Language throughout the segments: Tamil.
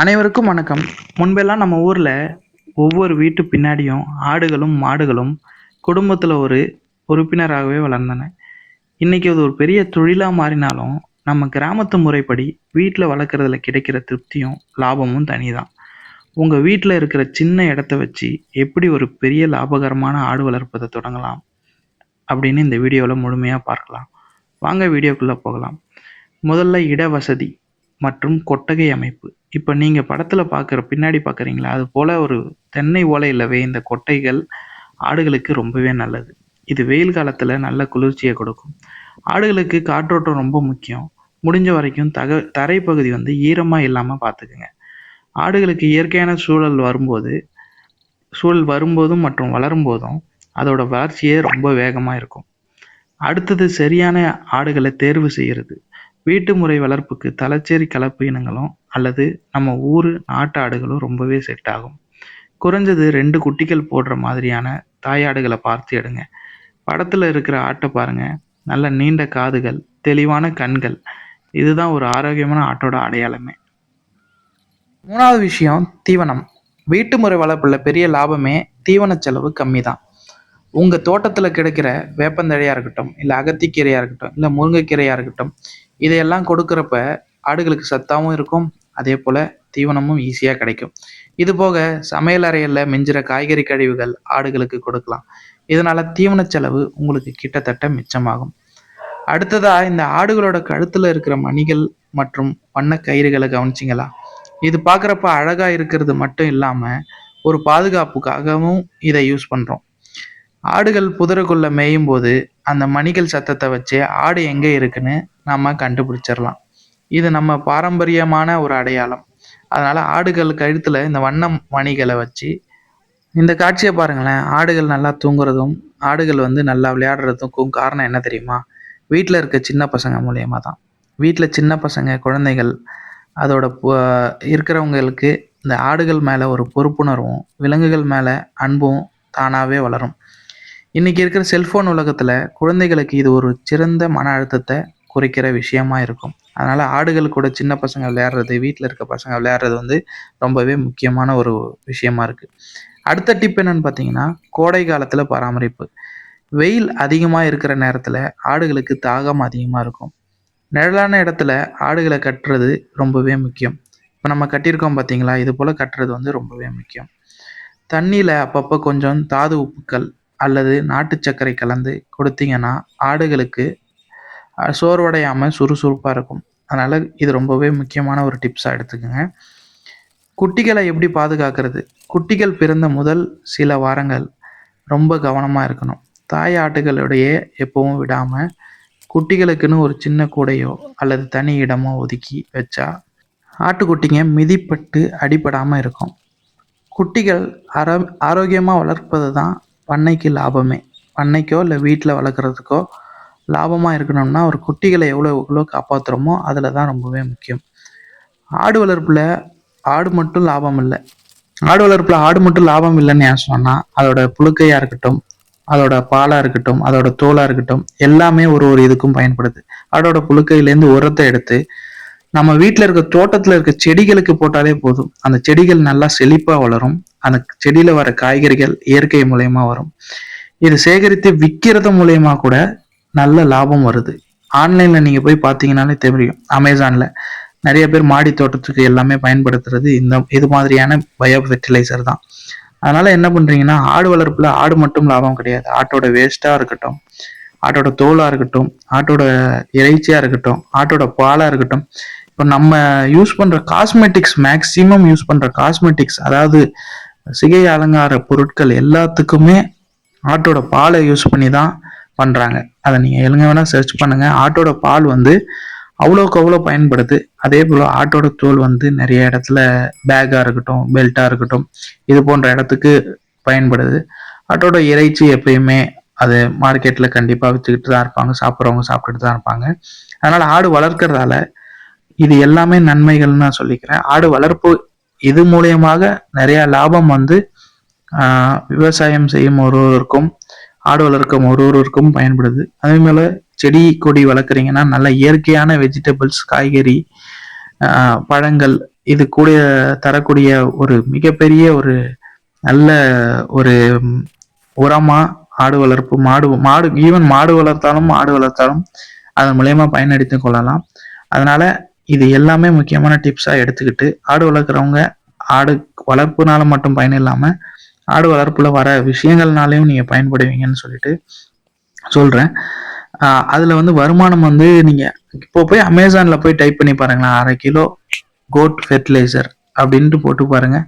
அனைவருக்கும் வணக்கம். முன்பெல்லாம் நம்ம ஊர்ல ஒவ்வொரு வீட்டு பின்னாடியும் ஆடுகளும், மாடுகளும் குடும்பத்துல ஒரு உறுப்பினராகவே வளர்ந்தன. இன்னைக்கு அது ஒரு பெரிய தொழிலா மாறினாலும், நம்ம கிராமத்து முறைப்படி வீட்ல வளர்க்கறதுல கிடைக்கிற திருப்தியும், லாபமும் தனிதான். உங்க வீட்ல இருக்கிற சின்ன இடத்த வச்சு எப்படி ஒரு பெரிய லாபகரமான ஆடு வளர்ப்பத தொடங்கலாம் அப்படின்னு இந்த வீடியோல முழுமையா பார்க்கலாம். வாங்க வீடியோக்குள்ள போகலாம். முதல்ல இட வசதி மற்றும் கொட்டகை அமைப்பு. இப்ப நீங்க படத்துல பின்னாடி பார்க்குறீங்களா? அது போல ஒரு தென்னை ஓலையில வேய்ந்த கொட்டைகள் ஆடுகளுக்கு ரொம்பவே நல்லது. இது வெயில் காலத்துல நல்ல குளிர்ச்சிய கொடுக்கும். ஆடுகளுக்கு காற்றோட்டம் ரொம்ப முக்கியம். முடிஞ்ச வரைக்கும் தரைப்பகுதி ஈரமா இல்லாம பார்த்துக்குங்க. ஆடுகளுக்கு இயற்கையான சூழல் வரும்போதும் மற்றும் வளரும்போதும் அதோட வளர்ச்சியே ரொம்ப வேகமா இருக்கும். அடுத்தது சரியான ஆடுகளை தேர்வு செய்யறது. வீட்டு முறை வளர்ப்புக்கு தலச்சேரி கலப்பு இனங்களும் அல்லது நம்ம ஊரு நாட்டு ஆடுகளும் ரொம்பவே செட் ஆகும். குறைஞ்சது 2 குட்டிகள் போடுற மாதிரியான தாயாடுகளை பார்த்து எடுங்க. படத்துல இருக்கிற ஆட்டை பாருங்க. நல்ல நீண்ட காதுகள், தெளிவான கண்கள். இதுதான் ஒரு ஆரோக்கியமான ஆட்டோட அடையாளமே. 3வது விஷயம் தீவனம். வீட்டு முறை வளர்ப்புல பெரிய லாபமே தீவன செலவு கம்மி தான். உங்க தோட்டத்துல கிடைக்கிற வேப்பந்தழையா இருக்கட்டும், இல்ல அகத்திக்கீரையா இருக்கட்டும், இல்ல முருங்கைக்கீரையா இருக்கட்டும், இதையெல்லாம் கொடுக்கறப்ப ஆடுகளுக்கு சத்தாவும் இருக்கும். அதே போல தீவனமும் ஈஸியா கிடைக்கும். இது போக சமையல் அறையில மிஞ்சுற காய்கறி கழிவுகள் ஆடுகளுக்கு கொடுக்கலாம். இதனால தீவன செலவு உங்களுக்கு கிட்டத்தட்ட மிச்சமாகும். அடுத்ததா இந்த ஆடுகளோட கழுத்துல இருக்கிற மணிகள் மற்றும் வண்ண கயிறுகளை கவனிச்சிங்களா? இது பார்க்கறப்ப அழகா இருக்கிறது மட்டும் இல்லாம ஒரு பாதுகாப்புக்காகவும் இதை யூஸ் பண்றோம். ஆடுகள் புதருக்குள்ள மேயும் போது அந்த மணிகள் சத்தத்தை வச்சு ஆடு எங்க இருக்குன்னு நம்ம கண்டுபிடிச்சிடலாம். இது நம்ம பாரம்பரியமான ஒரு அடையாளம். அதனால ஆடுகள் கழுத்துல இந்த வண்ண மணிகளை வச்சு இந்த காட்சியை பாருங்களேன். ஆடுகள் நல்லா தூங்குறதும் ஆடுகள் நல்லா விளையாடுறதுக்கும் காரணம் என்ன தெரியுமா? வீட்டில் இருக்க சின்ன பசங்க மூலியமா தான். வீட்டில் சின்ன பசங்க குழந்தைகள் அதோட இருக்கிறவங்களுக்கு இந்த ஆடுகள் மேலே ஒரு பொறுப்புணர்வும் விலங்குகள் மேலே அன்பும் தானாகவே வளரும். இன்னைக்கு இருக்கிற செல்போன் உலகத்துல குழந்தைகளுக்கு இது ஒரு சிறந்த மன அழுத்தத்தை குறைக்கிற விஷயமா இருக்கும். அதனால ஆடுகள் கூட சின்ன பசங்க விளையாடுறது, வீட்டில் இருக்க பசங்க விளையாடுறது ரொம்பவே முக்கியமான ஒரு விஷயமா இருக்கு. அடுத்த டிப் என்னன்னு பார்த்தீங்கன்னா, கோடை காலத்துல பராமரிப்பு. வெயில் அதிகமா இருக்கிற நேரத்துல ஆடுகளுக்கு தாகம் அதிகமா இருக்கும். நிழலான இடத்துல ஆடுகளை கட்டுறது ரொம்பவே முக்கியம். இப்போ நம்ம கட்டியிருக்கோம் பார்த்தீங்களா? இது போல கட்டுறது ரொம்பவே முக்கியம். தண்ணியில அப்பப்போ கொஞ்சம் தாது உப்புக்கள் அல்லது நாட்டு சர்க்கரை கலந்து கொடுத்தீங்கன்னா ஆடுகளுக்கு சோர்வடையாம சுறுசுறுப்பா இருக்கும். அதனால இது ரொம்பவே முக்கியமான ஒரு டிப்ஸா எடுத்துக்கங்க. குட்டிகளை எப்படி பாதுகாக்கிறது? குட்டிகள் பிறந்த முதல் சில வாரங்கள் ரொம்ப கவனமா இருக்கணும். தாய் ஆட்டுகளுடைய எப்பவும் விடாம குட்டிகளுக்குன்னு ஒரு சின்ன கூடையோ அல்லது தனி இடமோ ஒதுக்கி வச்சா ஆட்டுக்குட்டிங்க மிதிப்பட்டு அடிபடாம இருக்கும். குட்டிகள் ஆரோக்கியமா வளர்ப்பது தான் பண்ணைக்கு லாபமே. பண்ணைக்கோ இல்லை வீட்டில் வளர்க்குறதுக்கோ லாபமாக இருக்கணும்னா ஒரு குட்டிகளை எவ்வளோ காப்பாற்றுறோமோ அதில் தான் ரொம்பவே முக்கியம். ஆடு வளர்ப்பில் ஆடு மட்டும் லாபம் இல்லை. ஆடு மட்டும் லாபம் இல்லைன்னு ஏன் சொன்னால் அதோட புழுக்கையாக இருக்கட்டும், அதோட பாலாக இருக்கட்டும், அதோட தோலாக இருக்கட்டும், எல்லாமே ஒரு ஒரு இதுக்கும் பயன்படுது. ஆடோட புழுக்கையிலேருந்து உரத்தை எடுத்து நம்ம வீட்டில் இருக்க தோட்டத்தில் இருக்க செடிகளுக்கு போட்டாலே போதும். அந்த செடிகள் நல்லா செழிப்பாக வளரும். அந்த செடியில வர காய்கறிகள் இயற்கை மூலயமா வரும். இது சேகரித்து விற்கிறது மூலயமா கூட நல்ல லாபம் வருது. ஆன்லைன்ல நீங்க போய் பார்த்தீங்கன்னாலே தெரியும். அமேசான்ல நிறைய பேர் மாடி தோட்டத்துக்கு எல்லாமே பயன்படுத்துறது இது மாதிரியான பயோ ஃபெர்டிலைசர் தான். அதனால என்ன பண்றீங்கன்னா, ஆடு வளர்ப்புல ஆடு மட்டும் லாபம் கிடையாது. ஆட்டோட வேஸ்டா இருக்கட்டும், ஆட்டோட தோலா இருக்கட்டும், ஆட்டோட இறைச்சியா இருக்கட்டும், ஆட்டோட பாலா இருக்கட்டும், இப்போ நம்ம யூஸ் பண்ற மேக்சிமம் யூஸ் பண்ற காஸ்மெட்டிக்ஸ், அதாவது சிகை அலங்கார பொருட்கள் எல்லாத்துக்குமே ஆட்டோட பாலை யூஸ் பண்ணி தான் பண்றாங்க. அதை நீங்க எங்க வேணா சர்ச் பண்ணுங்க. ஆட்டோட பால் அவ்வளோக்கு அவ்வளோ பயன்படுது. அதே போல ஆட்டோட தோல் நிறைய இடத்துல பேக்கா இருக்கட்டும், பெல்ட்டா இருக்கட்டும், இது போன்ற இடத்துக்கு பயன்படுது. ஆட்டோட இறைச்சி எப்பயுமே அது மார்க்கெட்ல கண்டிப்பா வித்துக்கிட்டு தான் இருப்பாங்க. சாப்பிட்றவங்க சாப்பிட்டுட்டு தான் இருப்பாங்க. அதனால ஆடு வளர்க்கறதால இது எல்லாமே நன்மைகள்னு நான் சொல்லிக்கிறேன். ஆடு வளர்ப்பு இது மூலியமாக நிறைய லாபம் விவசாயம் செய்யும் ஒருவருக்கும் ஆடு வளர்க்கும் ஒருவருக்கும் பயன்படுது. அதே போல செடி கொடி வளர்க்குறீங்கன்னா நல்ல இயற்கையான வெஜிடபிள்ஸ், காய்கறி, பழங்கள் இது கூட தரக்கூடிய ஒரு மிகப்பெரிய ஒரு நல்ல ஒரு உரமா ஆடு வளர்ப்பு, மாடு மாடு ஈவன் மாடு வளர்த்தாலும் அதன் மூலயமா பயனடைத்து கொள்ளலாம். அதனால இது எல்லாமே முக்கியமான டிப்ஸா எடுத்துக்கிட்டு ஆடு வளர்க்குறவங்க ஆடு வளர்ப்புனால மட்டும் பயன் இல்லாம ஆடு வளர்ப்புல வர விஷயங்கள்னாலையும் நீங்க பயன்படுவீங்கன்னு சொல்லிட்டு சொல்றேன். அதுல வந்து வருமானம் வந்து நீங்க இப்போ போய் அமேசான்ல போய் டைப் பண்ணி பாருங்களேன், 1/2 கிலோ கோட் ஃபெர்டிலைசர் அப்படின்ட்டு போட்டு பாருங்க.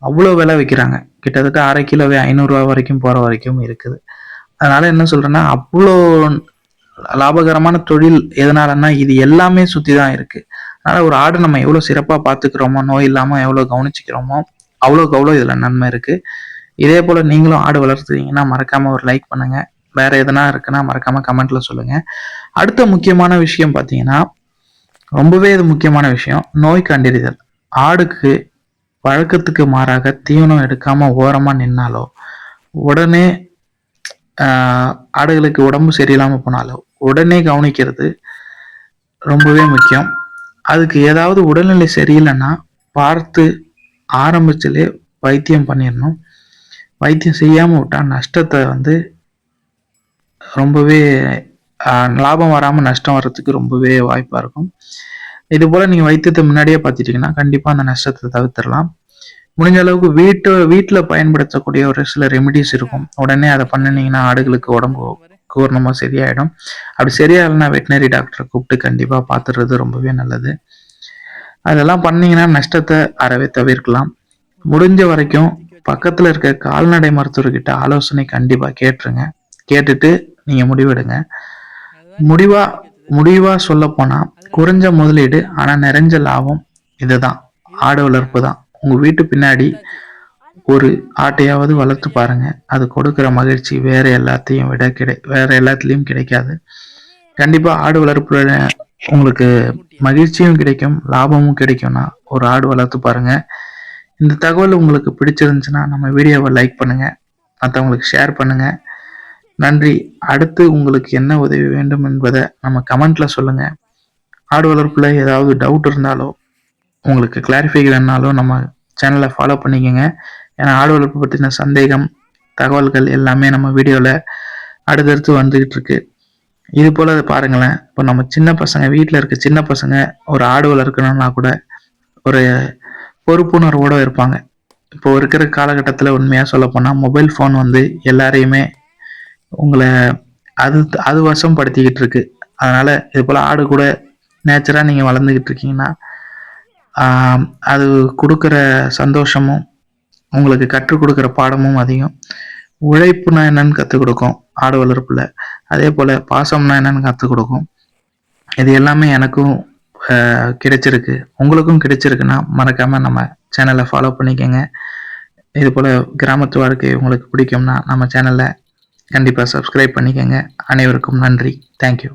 அவ்வளோ விலை விற்கிறாங்க. கிட்டத்தட்ட 1/2 கிலோவே 500 ரூபா வரைக்கும் போற வரைக்கும் இருக்குது. அதனால என்ன சொல்றேன்னா, அவ்வளோ லாபகரமான தொழில் எதனாலன்னா இது எல்லாமே சுத்தி தான் இருக்கு. அதனால ஒரு ஆடு நம்ம எவ்வளவு சிறப்பா பாத்துக்கிறோமோ, நோய் இல்லாம எவ்வளவு கவனிச்சுக்கிறோமோ அவ்வளவுக்கு அவ்வளோ இதுல நன்மை இருக்கு. இதே போல நீங்களும் ஆடு வளர்த்துறீங்கன்னா மறக்காம ஒரு லைக் பண்ணுங்க. வேற எதனா இருக்குன்னா மறக்காம கமெண்ட்ல சொல்லுங்க. அடுத்த முக்கியமான விஷயம் பாத்தீங்கன்னா, ரொம்பவே இது முக்கியமான விஷயம், நோய் கண்டறிதல். ஆடுக்கு வழக்கத்துக்கு மாறாக தீவனம் எடுக்காம ஓரமா நின்னாலோ, உடனே ஆடுகளுக்கு உடம்பு சரியில்லாம போனாலோ உடனே கவனிக்கிறது ரொம்பவே முக்கியம். அதுக்கு ஏதாவது உடல்நிலை சரியில்லைன்னா பார்த்து ஆரம்பிச்சுலே வைத்தியம் பண்ணிடணும். வைத்தியம் செய்யாம விட்டா நஷ்டத்தை வந்து ரொம்பவே லாபம் வராம நஷ்டம் வர்றதுக்கு ரொம்பவே வாய்ப்பா இருக்கும். இது போல நீங்க வைத்தியத்தை முன்னாடியே பார்த்துட்டீங்கன்னா கண்டிப்பா அந்த நஷ்டத்தை தவிர்த்திடலாம். முடிஞ்ச அளவுக்கு வீட்டுல பயன்படுத்தக்கூடிய ஒரு சில ரெமிடிஸ் இருக்கும். உடனே அதை பண்ணினீங்கன்னா ஆடுகளுக்கு உடம்பு பூர்ணமா சரியாயிடும். அப்படி சரியாகலைன்னா வெட்டினரி டாக்டரை கூப்பிட்டு கண்டிப்பா பார்த்துடுறது ரொம்பவே நல்லது. அதெல்லாம் பண்ணீங்கன்னா நஷ்டத்தை அறவே தவிர்க்கலாம். முடிஞ்ச வரைக்கும் பக்கத்துல இருக்க கால்நடை மருத்துவர்கிட்ட ஆலோசனை கண்டிப்பா கேட்டுருங்க. கேட்டுட்டு நீங்க முடிவெடுங்க. முடிவா சொல்ல போனா குறைஞ்ச முதலீடு ஆனா நிறைஞ்ச லாபம் இதுதான், ஆடு வளர்ப்பு தான். உங்க வீட்டு பின்னாடி ஒரு ஆட்டையாவது வளர்த்து பாருங்க. அது கொடுக்கிற மகிழ்ச்சி வேற எல்லாத்துலயும் கிடைக்காது. கண்டிப்பா ஆடு வளர்ப்புல உங்களுக்கு மகிழ்ச்சியும் கிடைக்கும், லாபமும் கிடைக்கும்னா ஒரு ஆடு வளர்த்து பாருங்க. இந்த தகவல் உங்களுக்கு பிடிச்சிருந்துச்சுன்னா நம்ம வீடியோவை லைக் பண்ணுங்க, மற்றவங்களுக்கு ஷேர் பண்ணுங்க. நன்றி. அடுத்து உங்களுக்கு என்ன உதவி வேண்டும் என்பதை நம்ம கமெண்ட்ல சொல்லுங்க. ஆடு வளர்ப்புல ஏதாவது டவுட் இருந்தாலோ உங்களுக்கு கிளாரிஃபை வேணுனாலும் நம்ம சேனலை ஃபாலோ பண்ணிக்கோங்க. ஏன்னா ஆடு வளர்ப்பு பற்றின சந்தேகம் தகவல்கள் எல்லாமே நம்ம வீடியோவில் அடுத்தடுத்து வந்துகிட்டு இருக்கு. இது போல பாருங்களேன், இப்போ நம்ம சின்ன பசங்க வீட்டில் இருக்க சின்ன பசங்க ஒரு ஆடு வளர்க்கணும்னா கூட ஒரு பொறுப்புணர்வோடு இருப்பாங்க. இப்போ இருக்கிற காலகட்டத்தில் உண்மையாக சொல்ல போனால் மொபைல் ஃபோன் வந்து எல்லாரையுமே உங்களை அது வசப்படுத்திக்கிட்டு இருக்கு. அதனால இது போல ஆடு கூட நேச்சரா நீங்க வளர்ந்துகிட்டு இருக்கீங்கன்னா அது கொடுக்குற சந்தோஷமும் உங்களுக்கு கற்றுக் கொடுக்குற பாடமும் அதிகம். உழைப்புனா என்னன்னு கற்றுக் கொடுக்கும் ஆடு வளர்ப்புல. அதே போல பாசம்னா என்னன்னு கற்றுக் கொடுக்கும். இது எல்லாமே எனக்கும் கிடைச்சிருக்கு, உங்களுக்கும் கிடைச்சிருக்குன்னா மறக்காம நம்ம சேனலை ஃபாலோ பண்ணிக்கோங்க. இது போல கிராமத்து வாழ்க்கை உங்களுக்கு பிடிக்கும்னா நம்ம சேனலை கண்டிப்பாக சப்ஸ்கிரைப் பண்ணிக்கோங்க. அனைவருக்கும் நன்றி. தேங்க்யூ.